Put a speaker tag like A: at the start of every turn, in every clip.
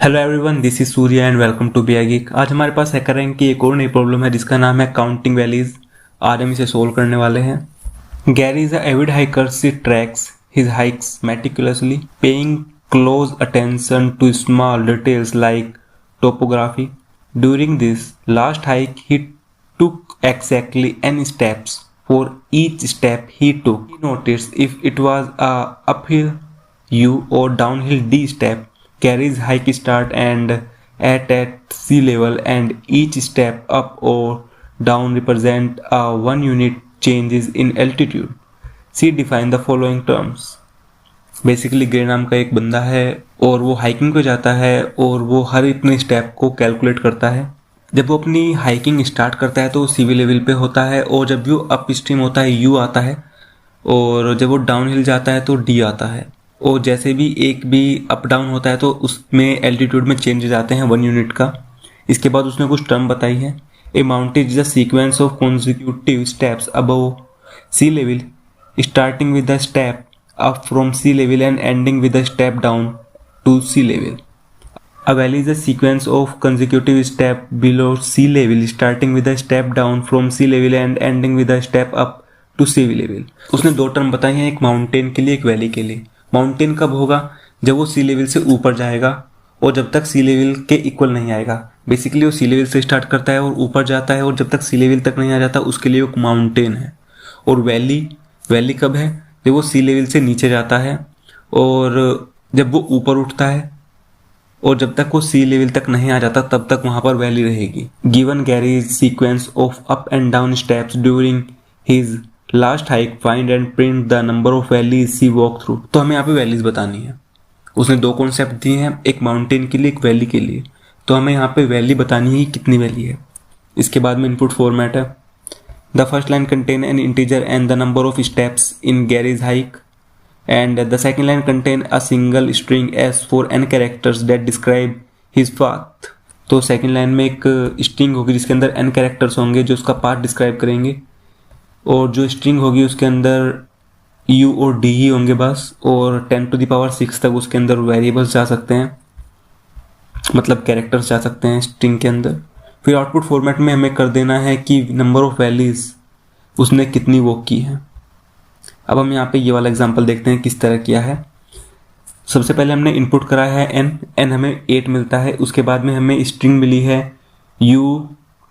A: Hello everyone, this is Surya and welcome to BI geek. आज हमारे पास hacker rank की एक और नई प्रॉब्लम है जिसका नाम है काउंटिंग वैलीज। आज हम इसे सोल्व करने वाले हैं। Gary is a avid hiker. She tracks his hikes meticulously, paying close attention to small details like topography. During this last hike he took exactly n steps. For each step he took, he noticed if it was a uphill U or downhill D step. Carries hike start and at sea level, and each step up or down represent a 1 unit changes in altitude. See define the following terms. Basically गे नाम का एक बंदा है और वो hiking पे जाता है और वो हर इतने स्टेप को कैलकुलेट करता है। जब वो अपनी हाइकिंग स्टार्ट करता है तो सी लेवल पे होता है, और जब वो अप स्ट्रीम होता है यू आता है, और जब वो डाउन हिल जाता है तो डी आता है। और जैसे भी एक भी अप डाउन होता है तो उसमें एल्टीट्यूड में चेंजेस आते हैं 1 यूनिट का। इसके बाद उसने कुछ टर्म बताई है। A mountain is the sequence of consecutive steps above sea level, starting with the step up from sea level and ending with a step down to sea level. A valley is a sequence of consecutive steps below sea level, starting with a step down from sea level and ending with a step up to sea level. उसने दो term बताई हैं, एक mountain के लिए एक valley के लिए। माउंटेन कब होगा? जब वो सी लेवल से ऊपर जाएगा और जब तक सी लेवल के इक्वल नहीं आएगा। बेसिकली वो सी लेवल से स्टार्ट करता है और ऊपर जाता है, और जब तक सी लेवल तक नहीं आ जाता उसके लिए वो माउंटेन है। और वैली कब है? जब वो सी लेवल से नीचे जाता है और जब वो ऊपर उठता है, और जब तक वो सी लेवल तक नहीं आ जाता तब तक वहां पर वैली रहेगी। Given Gary's sequence of up and down steps during his last hike, find and print the number of valleys she walk through. तो हमें यहाँ पे वैलीज बतानी है। उसने दो कॉन्सेप्ट दिए हैं, एक माउंटेन के लिए एक वैली के लिए। तो हमें यहाँ पे वैली बतानी है कितनी वैली है। इसके बाद में इनपुट फॉर्मेट है। The first line contain an integer and the number of steps in Gary's hike, and the second line contain a single string s for n characters that describe his path. तो second line में एक string होगी जिसके अंदर n characters होंगे जो उसका path describe करेंगे, और जो स्ट्रिंग होगी उसके अंदर u और d ही होंगे बस, और 10⁶ तक उसके अंदर वेरिएबल्स जा सकते हैं, मतलब कैरेक्टर्स जा सकते हैं स्ट्रिंग के अंदर। फिर आउटपुट फॉर्मेट में हमें कर देना है कि नंबर ऑफ वैलीज उसने कितनी वॉक की है। अब हम यहाँ पे ये वाला एग्जांपल देखते हैं किस तरह किया है। सबसे पहले हमने इनपुट करा है n हमें 8 मिलता है। उसके बाद में हमें स्ट्रिंग मिली है u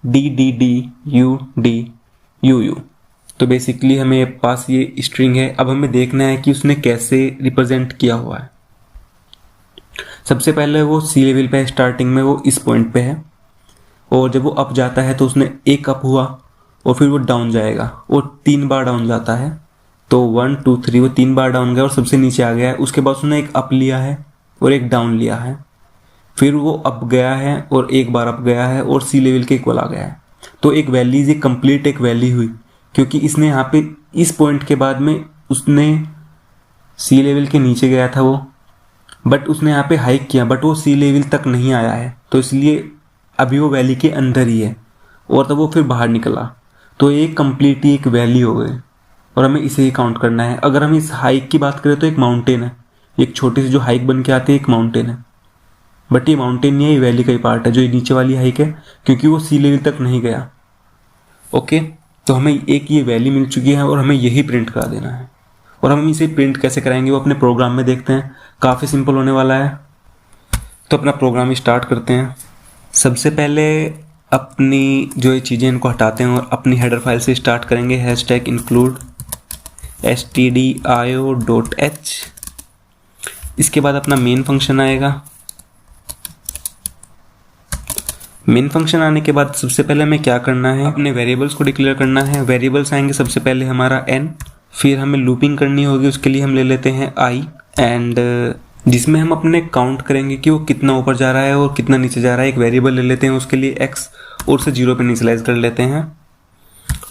A: d d d u d u u। तो बेसिकली हमें पास ये स्ट्रिंग है। अब हमें देखना है कि उसने कैसे रिप्रेजेंट किया हुआ है। सबसे पहले वो सी लेवल पे है, स्टार्टिंग में वो इस पॉइंट पे है, और जब वो अप जाता है तो उसने एक अप हुआ और फिर वो डाउन जाएगा, वो 3 बार डाउन जाता है। तो 1 2 3 वो 3 बार डाउन गया और सबसे नीचे आ गया है। उसके बाद उसने एक अप लिया है और एक डाउन लिया है, फिर वो अप गया है और एक बार अप गया है और सी लेवल के इक्वल आ गया है। तो एक वैली, ये कंप्लीट एक वैली हुई, क्योंकि इसने यहाँ पे इस पॉइंट के बाद में उसने सी लेवल के नीचे गया था वो, बट उसने यहाँ पे हाइक किया, बट वो सी लेवल तक नहीं आया है, तो इसलिए अभी वो वैली के अंदर ही है, और तब वो फिर बाहर निकला। तो एक कंप्लीट ही एक वैली हो गई, और हमें इसे ही काउंट करना है। अगर हम इस हाइक की बात करें तो एक माउंटेन है, एक छोटी सी जो हाइक बन के आती है एक माउंटेन है, बट ये माउंटेन नहीं है, ये वैली का ही पार्ट है। जो ये नीचे वाली हाइक है क्योंकि वो सी लेवल तक नहीं गया। ओके, तो हमें एक ये वैली मिल चुकी है और हमें यही प्रिंट करा देना है। और हम इसे प्रिंट कैसे कराएंगे वो अपने प्रोग्राम में देखते हैं। काफ़ी सिंपल होने वाला है। तो अपना प्रोग्राम स्टार्ट करते हैं। सबसे पहले अपनी जो ये चीज़ें इनको हटाते हैं और अपनी हेडर फाइल से स्टार्ट करेंगे। #include stdio.h। इसके बाद अपना मेन फंक्शन आएगा। मेन फंक्शन आने के बाद सबसे पहले हमें क्या करना है, अपने वेरिएबल्स को डिक्लेयर करना है। वेरिएबल्स आएंगे सबसे पहले हमारा n, फिर हमें लूपिंग करनी होगी, उसके लिए हम ले लेते हैं i, एंड जिसमें हम अपने काउंट करेंगे कि वो कितना ऊपर जा रहा है और कितना नीचे जा रहा है। एक वेरिएबल ले लेते हैं उसके लिए x, और उसे 0 पे इनिशियलाइज कर लेते हैं,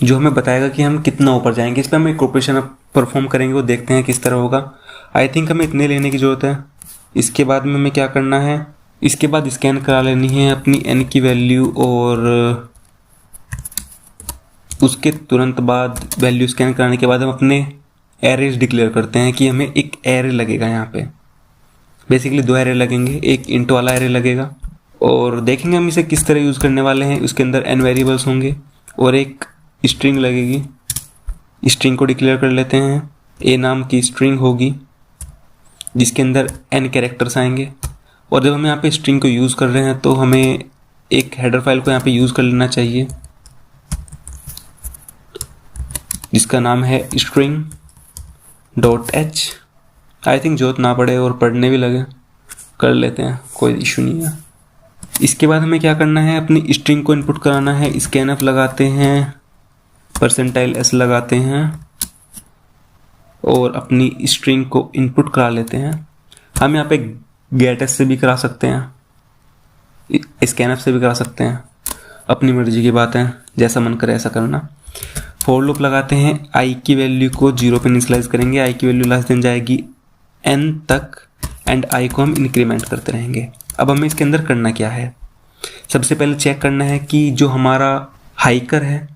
A: जो हमें बताएगा कि हम कितना ऊपर जाएंगे। इस पर हम एक ऑपरेशन परफॉर्म करेंगे, वो देखते हैं किस तरह होगा। आई थिंक हमें इतने लेने की ज़रूरत है। इसके बाद में हमें क्या करना है, इसके बाद स्कैन करा लेनी है अपनी n की वैल्यू, और उसके तुरंत बाद वैल्यू स्कैन कराने के बाद हम अपने एरेज डिक्लेयर करते हैं कि हमें एक एरे लगेगा यहाँ पे। बेसिकली 2 एरे लगेंगे, एक इंट वाला एरे लगेगा और देखेंगे हम इसे किस तरह यूज़ करने वाले हैं। उसके अंदर n वेरिएबल्स होंगे और एक स्ट्रिंग लगेगी। स्ट्रिंग को डिक्लेयर कर लेते हैं। a नाम की स्ट्रिंग होगी जिसके अंदर n कैरेक्टर्स आएंगे और जब हम यहाँ पे स्ट्रिंग को यूज़ कर रहे हैं तो हमें एक हेडर फाइल को यहाँ पे यूज़ कर लेना चाहिए जिसका नाम है string.h। आई थिंक जरूरत ना पड़े और पढ़ने भी लगे, कर लेते हैं, कोई इशू नहीं है। इसके बाद हमें क्या करना है, अपनी स्ट्रिंग को इनपुट कराना है। scanf लगाते हैं, %s लगाते हैं और अपनी स्ट्रिंग को इनपुट करा लेते हैं। हम यहाँ पे गेटस से भी करा सकते हैं, scanf से भी करा सकते हैं, अपनी मर्जी की बात है, जैसा मन करे ऐसा करना। फॉर लूप लगाते हैं, i की वैल्यू को 0 पे इनिशियलाइज करेंगे। i की वैल्यू लेस देन जाएगी n तक एंड i को हम इंक्रीमेंट करते रहेंगे। अब हमें इसके अंदर करना क्या है, सबसे पहले चेक करना है कि जो हमारा हाइकर है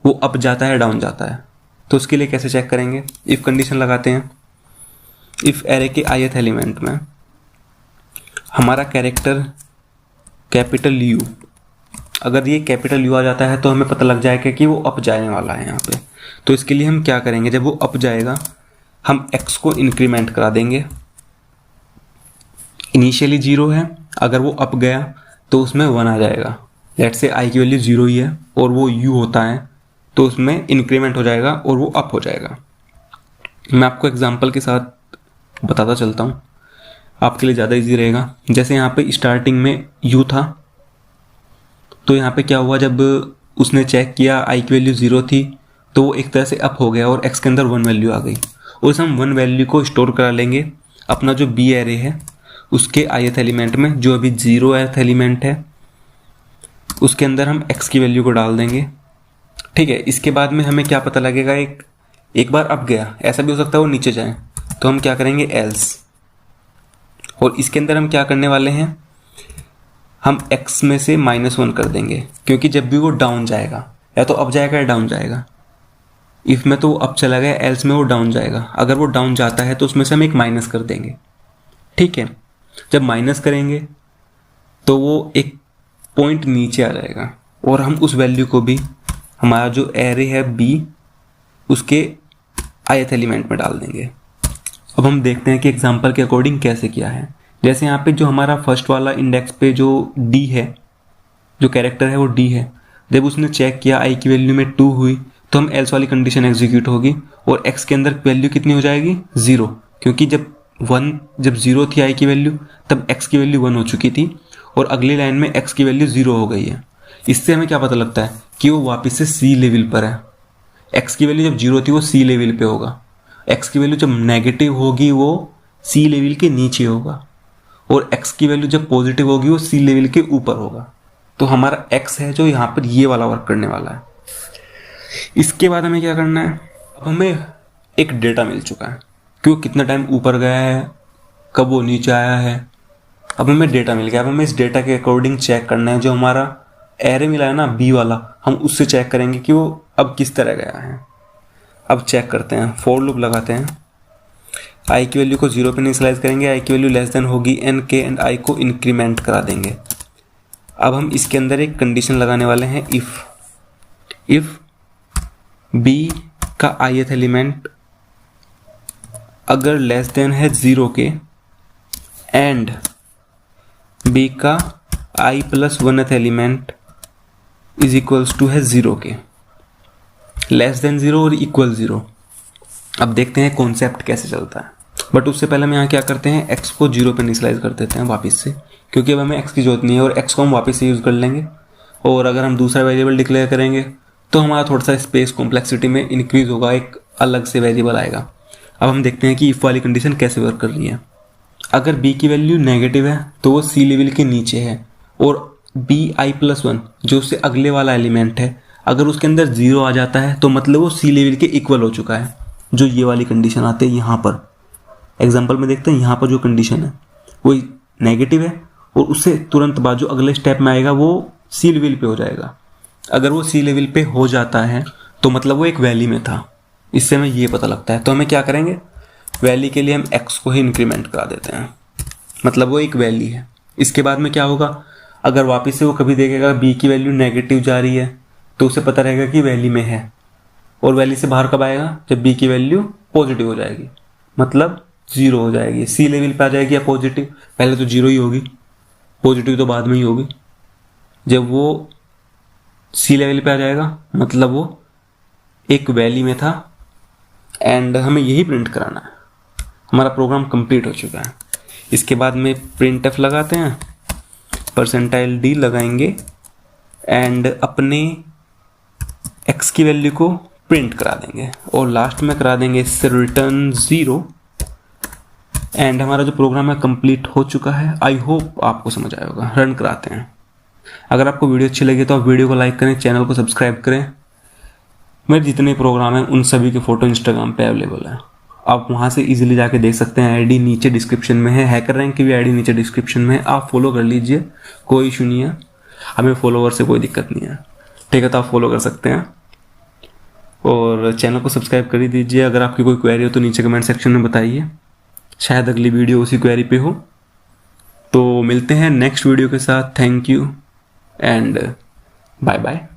A: वो अप जाता है डाउन जाता है। तो उसके लिए कैसे चेक करेंगे, इफ़ कंडीशन लगाते हैं। इफ़ एरे के ith एलिमेंट में हमारा कैरेक्टर कैपिटल U, अगर ये कैपिटल U आ जाता है तो हमें पता लग जाएगा कि वो अप जाने वाला है यहाँ पे। तो इसके लिए हम क्या करेंगे, जब वो अप जाएगा हम x को इंक्रीमेंट करा देंगे। इनिशियली 0 है, अगर वो अप गया तो उसमें 1 आ जाएगा। लेट्स से i की वैल्यू 0 ही है और वो u होता है तो उसमें इंक्रीमेंट हो जाएगा और वो अप हो जाएगा। मैं आपको एग्जांपल के साथ बताता चलता हूँ, आपके लिए ज़्यादा इजी रहेगा। जैसे यहाँ पे स्टार्टिंग में u था तो यहाँ पे क्या हुआ, जब उसने चेक किया i की वैल्यू 0 थी तो वो एक तरह से अप हो गया और x के अंदर 1 वैल्यू आ गई। उस हम 1 वैल्यू को स्टोर करा लेंगे अपना जो b एरे है उसके ith एलिमेंट में, जो अभी 0th एलिमेंट है उसके अंदर हम x की वैल्यू को डाल देंगे। ठीक है, इसके बाद में हमें क्या पता लगेगा, एक बार अप गया, ऐसा भी हो सकता है वो नीचे जाए, तो हम क्या करेंगे एल्स। और इसके अंदर हम क्या करने वाले हैं, हम x में से -1 कर देंगे, क्योंकि जब भी वो डाउन जाएगा या तो अप जाएगा या डाउन जाएगा। इफ़ में तो वो अप चला गया, एल्स में वो डाउन जाएगा। अगर वो डाउन जाता है तो उसमें से हम एक माइनस कर देंगे। ठीक है, जब माइनस करेंगे तो वो एक पॉइंट नीचे आ जाएगा और हम उस वैल्यू को भी हमारा जो एरे है b उसके ith एलिमेंट में डाल देंगे। अब हम देखते हैं कि एग्जांपल के अकॉर्डिंग कैसे किया है। जैसे यहाँ पे जो हमारा फर्स्ट वाला इंडेक्स पे जो d है, जो कैरेक्टर है वो d है, जब उसने चेक किया i की वैल्यू में 2 हुई तो हम एल्स वाली कंडीशन एग्जीक्यूट होगी और x के अंदर वैल्यू कितनी हो जाएगी 0, क्योंकि जब 0 थी i की वैल्यू तब x की वैल्यू 1 हो चुकी थी और अगली लाइन में x की वैल्यू 0 हो गई है। इससे हमें क्या पता लगता है कि वो वापस से c लेवल पर है। x की वैल्यू जब 0 थी वो c लेवल पे होगा, x की वैल्यू जब नेगेटिव होगी वो c लेवल के नीचे होगा और x की वैल्यू जब पॉजिटिव होगी वो c लेवल के ऊपर होगा। तो हमारा x है जो यहाँ पर ये वाला वर्क करने वाला है। इसके बाद हमें क्या करना है, अब हमें एक डेटा मिल चुका है कि वो कितना टाइम ऊपर गया है, कब वो नीचे आया है। अब हमें डेटा मिल गया, अब हमें इस डेटा के अकॉर्डिंग चेक करना है, जो हमारा एरे मिला है ना b वाला, हम उससे चेक करेंगे कि वो अब किस तरह गया है। अब चेक करते हैं, फॉर लूप लगाते हैं, i की वैल्यू को 0 पे इनिशियलाइज करेंगे, i की वैल्यू लेस देन होगी n के एंड i को इंक्रीमेंट करा देंगे। अब हम इसके अंदर एक कंडीशन लगाने वाले हैं, इफ b का ith एलिमेंट अगर लेस देन है 0 के एंड b का i plus 1th element is equals to है 0 के, लेस देन 0 और इक्वल 0। अब देखते हैं कॉन्सेप्ट कैसे चलता है, बट उससे पहले हम यहाँ क्या करते हैं, x को 0 पे इनिशियलाइज कर देते हैं वापस से, क्योंकि अब हमें x की जरूरत नहीं है और x को हम वापस से यूज़ कर लेंगे। और अगर हम दूसरा वेरिएबल डिक्लेयर करेंगे तो हमारा थोड़ा सा स्पेस कॉम्प्लेक्सिटी में इंक्रीज होगा, एक अलग से वेरिएबल आएगा। अब हम देखते हैं कि इफ वाली कंडीशन कैसे वर्क कर रही है। अगर b की वैल्यू नेगेटिव है तो वो c लेवल के नीचे है और bi+1 जो उससे अगले वाला एलिमेंट है, अगर उसके अंदर 0 आ जाता है तो मतलब वो c लेवल के इक्वल हो चुका है। जो ये वाली कंडीशन आते हैं यहाँ पर एग्जांपल में देखते हैं, यहाँ पर जो कंडीशन है वो नेगेटिव है और उससे तुरंत बाद जो अगले स्टेप में आएगा वो c लेवल पे हो जाएगा। अगर वो c लेवल पे हो जाता है तो मतलब वो एक वैल्यू में था, इससे हमें ये पता लगता है। तो हमें क्या करेंगे, वैल्यू के लिए हम x को ही इंक्रीमेंट करा देते हैं। मतलब वो एक वैली है। इसके बाद में क्या होगा, अगर वापस से वो कभी देखेगा बी की वैल्यू नेगेटिव जा रही है तो उसे पता रहेगा कि वैली में है, और वैली से बाहर कब आएगा, जब बी की वैल्यू पॉजिटिव हो जाएगी, मतलब जीरो हो जाएगी, सी लेवल पे आ जाएगी या पॉजिटिव, पहले तो जीरो ही होगी, पॉजिटिव तो बाद में ही होगी। जब वो सी लेवल पे आ जाएगा मतलब वो एक वैली में था, एंड हमें यही प्रिंट कराना है। हमारा प्रोग्राम कंप्लीट हो चुका है। इसके बाद में प्रिंट एफ लगाते हैं, परसेंटाइल डी लगाएंगे एंड अपने एक्स की वैल्यू को प्रिंट करा देंगे, और लास्ट में करा देंगे इससे रिटर्न 0। एंड हमारा जो प्रोग्राम है कंप्लीट हो चुका है। आई होप आपको समझ आया होगा। रन कराते हैं। अगर आपको वीडियो अच्छी लगी तो आप वीडियो को लाइक करें, चैनल को सब्सक्राइब करें। मेरे जितने प्रोग्राम हैं उन सभी के फोटो इंस्टाग्राम पे अवेलेबल है, आप वहाँ से इजीली जाके देख सकते हैं। आईडी नीचे डिस्क्रिप्शन में है, हैकर रैंक की भी आईडी नीचे डिस्क्रिप्शन में है, आप फॉलो कर लीजिए, कोई इशू नहीं है, हमें फॉलोवर से कोई दिक्कत नहीं है। ठीक है, तो आप फॉलो कर सकते हैं और चैनल को सब्सक्राइब कर ही दीजिए। अगर आपकी कोई क्वेरी हो तो नीचे कमेंट सेक्शन में बताइए, शायद अगली वीडियो उसी क्वेरी पे हो। तो मिलते हैं नेक्स्ट वीडियो के साथ। Thank you and bye bye.